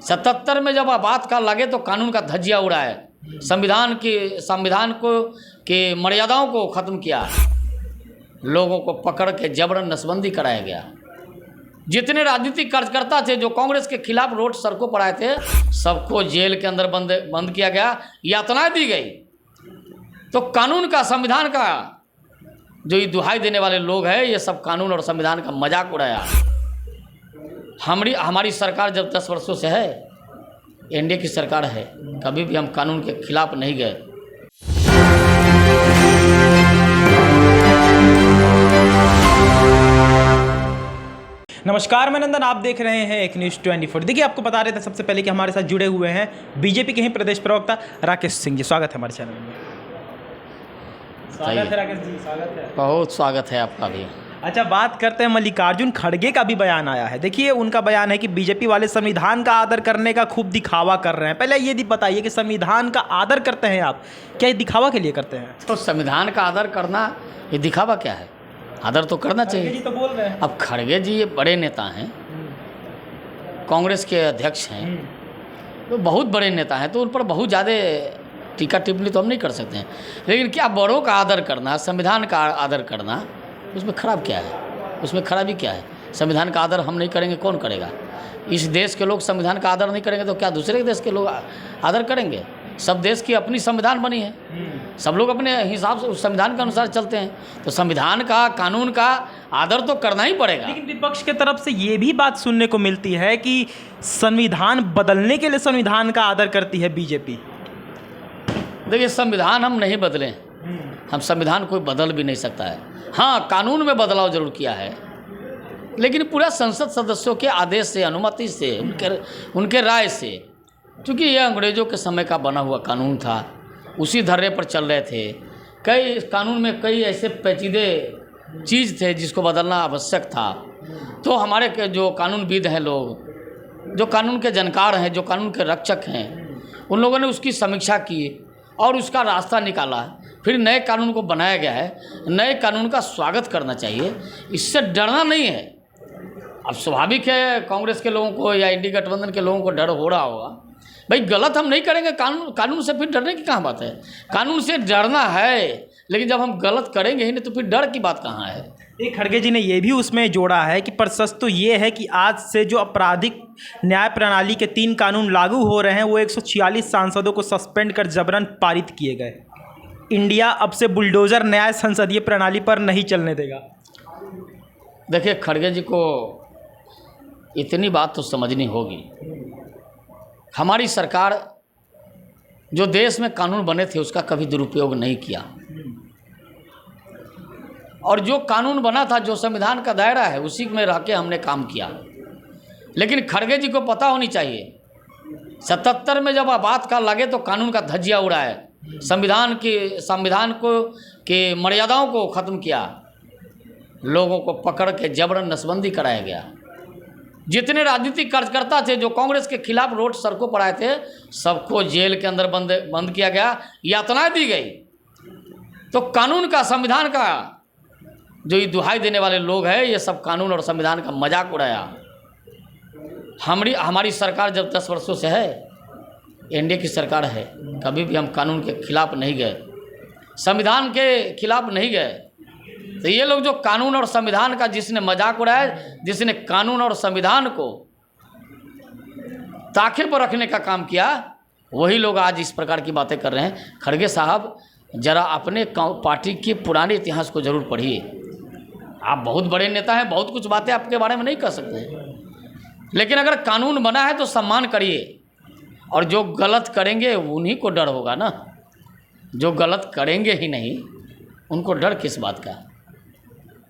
77 में जब बात का लगे तो कानून का धज्जिया उड़ाए, संविधान को के मर्यादाओं को ख़त्म किया, लोगों को पकड़ के जबरन नसबंदी कराया गया। जितने राजनीतिक कार्यकर्ता थे जो कांग्रेस के खिलाफ रोड सड़कों पर आए थे, सबको जेल के अंदर बंद किया गया, यातनाएं दी गई। तो कानून का, संविधान का जो ये दुहाई देने वाले लोग हैं, ये सब कानून और संविधान का मजाक उड़ाया। हमारी सरकार जब 10 वर्षों से है, एनडीए की सरकार है, कभी भी हम कानून के खिलाफ नहीं गए। नमस्कार, मैं नंदन, आप देख रहे हैं एक न्यूज़ 24। देखिए, आपको बता रहे थे सबसे पहले कि हमारे साथ जुड़े हुए हैं बीजेपी के ही प्रदेश प्रवक्ता राकेश सिंह जी। स्वागत है हमारे चैनल में। स्वागत है राकेश जी, स्वागत है। बहुत स्वागत है आपका भी। अच्छा, बात करते हैं मल्लिकार्जुन खड़गे का भी बयान आया है। देखिए, उनका बयान है कि बीजेपी वाले संविधान का आदर करने का खूब दिखावा कर रहे हैं। पहले ये बताइए कि संविधान का आदर करते हैं आप, क्या ये दिखावा के लिए करते हैं? तो संविधान का आदर करना ये दिखावा क्या है? आदर तो करना चाहिए। जी तो बोल रहे हैं। अब खड़गे जी ये बड़े नेता हैं, कांग्रेस के अध्यक्ष हैं, तो बहुत बड़े नेता हैं, तो उन पर बहुत ज़्यादा टीका टिप्पणी तो हम नहीं कर सकते हैं। लेकिन क्या बड़ों का आदर करना, संविधान का आदर करना, उसमें खराब क्या है? उसमें खराबी क्या है? संविधान का आदर हम नहीं करेंगे, कौन करेगा? इस देश के लोग संविधान का आदर नहीं करेंगे तो क्या दूसरे देश के लोग आदर करेंगे? सब देश की अपनी संविधान बनी है, सब लोग अपने हिसाब से उस संविधान के अनुसार चलते हैं, तो संविधान का, कानून का आदर तो करना ही पड़ेगा। लेकिन विपक्ष की तरफ से ये भी बात सुनने को मिलती है कि संविधान बदलने के लिए संविधान का आदर करती है बीजेपी। देखिए, संविधान हम नहीं बदले, हम संविधान कोई बदल भी नहीं सकता है। हाँ, कानून में बदलाव जरूर किया है, लेकिन पूरा संसद सदस्यों के आदेश से, अनुमति से, उनके राय से, क्योंकि ये अंग्रेज़ों के समय का बना हुआ कानून था, उसी धर्रे पर चल रहे थे। कई कानून में कई ऐसे पेचीदे चीज़ थे जिसको बदलना आवश्यक था। तो हमारे जो कानूनविद हैं लोग, जो कानून के जानकार हैं, जो कानून के रक्षक हैं, उन लोगों ने उसकी समीक्षा की और उसका रास्ता निकाला। फिर नए कानून को बनाया गया है। नए कानून का स्वागत करना चाहिए, इससे डरना नहीं है। अब स्वाभाविक है कांग्रेस के लोगों को या इंडी गठबंधन के लोगों को डर हो रहा होगा, भाई गलत हम नहीं करेंगे, कानून से फिर डरने की कहाँ बात है? कानून से डरना है, लेकिन जब हम गलत करेंगे ही नहीं तो फिर डर की बात कहाँ है? एक खड़गे जी ने यह भी उसमें जोड़ा है कि प्रशस्त तो ये है कि आज से जो आपराधिक न्याय प्रणाली के 3 कानून लागू हो रहे हैं, वो 146 सांसदों को सस्पेंड कर जबरन पारित किए गए। इंडिया अब से बुलडोजर न्याय संसदीय प्रणाली पर नहीं चलने देगा। देखिए, खड़गे जी को इतनी बात तो समझनी होगी, हमारी सरकार जो देश में कानून बने थे उसका कभी दुरुपयोग नहीं किया, और जो कानून बना था, जो संविधान का दायरा है, उसी में रह के हमने काम किया। लेकिन खड़गे जी को पता होनी चाहिए, 77 में जब बात का लगे तो कानून का धज्जिया उड़ाए, संविधान को के मर्यादाओं को ख़त्म किया, लोगों को पकड़ के जबरन नसबंदी कराया गया। जितने राजनीतिक कार्यकर्ता थे जो कांग्रेस के खिलाफ रोड सड़कों पर आए थे, सबको जेल के अंदर बंद किया गया, यातनाएं दी गई। तो कानून का, संविधान का जो ये दुहाई देने वाले लोग हैं, ये सब कानून और संविधान का मजाक उड़ाया। हमारी सरकार जब 10 वर्षों से है, एनडीए की सरकार है, कभी भी हम कानून के खिलाफ नहीं गए, संविधान के खिलाफ नहीं गए। तो ये लोग जो कानून और संविधान का जिसने मजाक उड़ाया, जिसने कानून और संविधान को ताख़िर पर रखने का काम किया, वही लोग आज इस प्रकार की बातें कर रहे हैं। खड़गे साहब, जरा अपने पार्टी के पुराने इतिहास को जरूर पढ़िए। आप बहुत बड़े नेता हैं, बहुत कुछ बातें आपके बारे में नहीं कर सकते हैं, लेकिन अगर कानून बना है तो सम्मान करिए, और जो गलत करेंगे उन्हीं को डर होगा ना। जो गलत करेंगे ही नहीं, उनको डर किस बात का?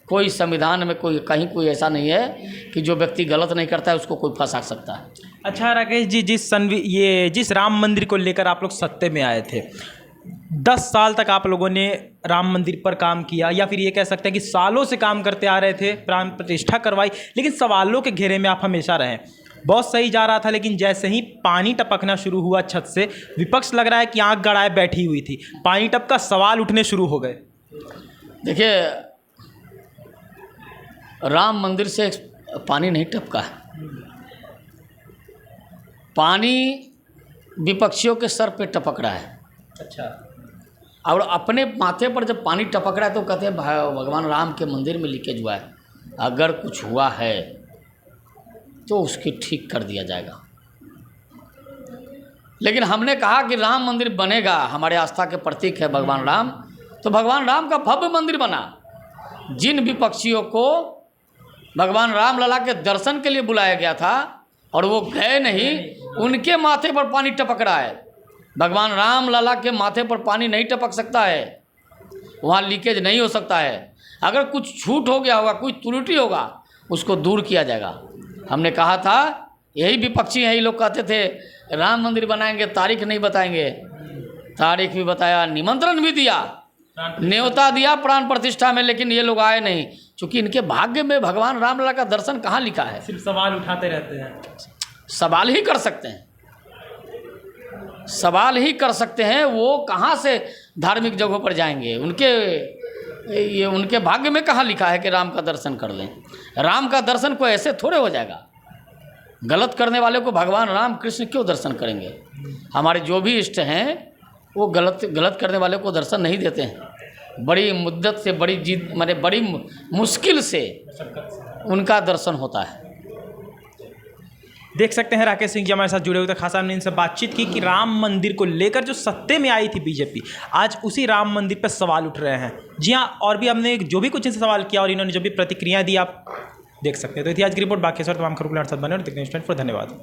कोई संविधान में कोई ऐसा नहीं है कि जो व्यक्ति गलत नहीं करता है उसको कोई फंसा सकता है। अच्छा राकेश जी, जिस राम मंदिर को लेकर आप लोग सत्ते में आए थे, 10 साल तक आप लोगों ने राम मंदिर पर काम किया, या फिर ये कह सकते हैं कि सालों से काम करते आ रहे थे, प्राण प्रतिष्ठा करवाई, लेकिन सवालों के घेरे में आप हमेशा रहे। बहुत सही जा रहा था, लेकिन जैसे ही पानी टपकना शुरू हुआ छत से, विपक्ष लग रहा है कि आंख गड़ाए बैठी हुई थी, पानी टपका, सवाल उठने शुरू हो गए। देखिए, राम मंदिर से पानी नहीं टपका, पानी विपक्षियों के सर पे टपक रहा है। अच्छा। और अपने माथे पर जब पानी टपक रहा है तो कहते हैं भगवान राम के मंदिर में लीकेज हुआ है, अगर कुछ हुआ है तो उसकी ठीक कर दिया जाएगा। लेकिन हमने कहा कि राम मंदिर बनेगा, हमारे आस्था के प्रतीक है भगवान राम, तो भगवान राम का भव्य मंदिर बना। जिन विपक्षियों को भगवान राम लला के दर्शन के लिए बुलाया गया था और वो गए नहीं, उनके माथे पर पानी टपक रहा है। भगवान राम लला के माथे पर पानी नहीं टपक सकता है, वहाँ लीकेज नहीं हो सकता है। अगर कुछ छूट हो गया होगा, कुछ त्रुटि होगा, उसको दूर किया जाएगा। हमने कहा था, यही विपक्षी यही लोग कहते थे राम मंदिर बनाएंगे, तारीख नहीं बताएंगे। तारीख भी बताया, निमंत्रण भी दिया, न्योता दिया प्राण प्रतिष्ठा में, लेकिन ये लोग आए नहीं, क्योंकि इनके भाग्य में भगवान राम लला का दर्शन कहाँ लिखा है। सिर्फ सवाल उठाते रहते हैं। सवाल ही कर सकते हैं, सवाल ही कर सकते हैं। वो कहाँ से धार्मिक जगहों पर जाएंगे? उनके भाग्य में कहाँ लिखा है कि राम का दर्शन कर लें? राम का दर्शन कोई ऐसे थोड़े हो जाएगा। गलत करने वाले को भगवान राम कृष्ण क्यों दर्शन करेंगे? हमारे जो भी इष्ट हैं वो गलत करने वाले को दर्शन नहीं देते हैं। बड़ी मुद्दत से, बड़ी जिद, माने बड़ी मुश्किल से उनका दर्शन होता है। देख सकते हैं राकेश सिंह जी हमारे साथ जुड़े हुए थे। खास हमने इनसे बातचीत की कि राम मंदिर को लेकर जो सत्ते में आई थी बीजेपी, आज उसी राम मंदिर पर सवाल उठ रहे हैं। जी हाँ, और भी हमने जो भी कुछ इनसे सवाल किया और इन्होंने जो भी प्रतिक्रिया दी आप देख सकते हैं। तो थी आज की रिपोर्ट। बाकी सर तमाम खबरों के साथ बने और देखने धन्यवाद।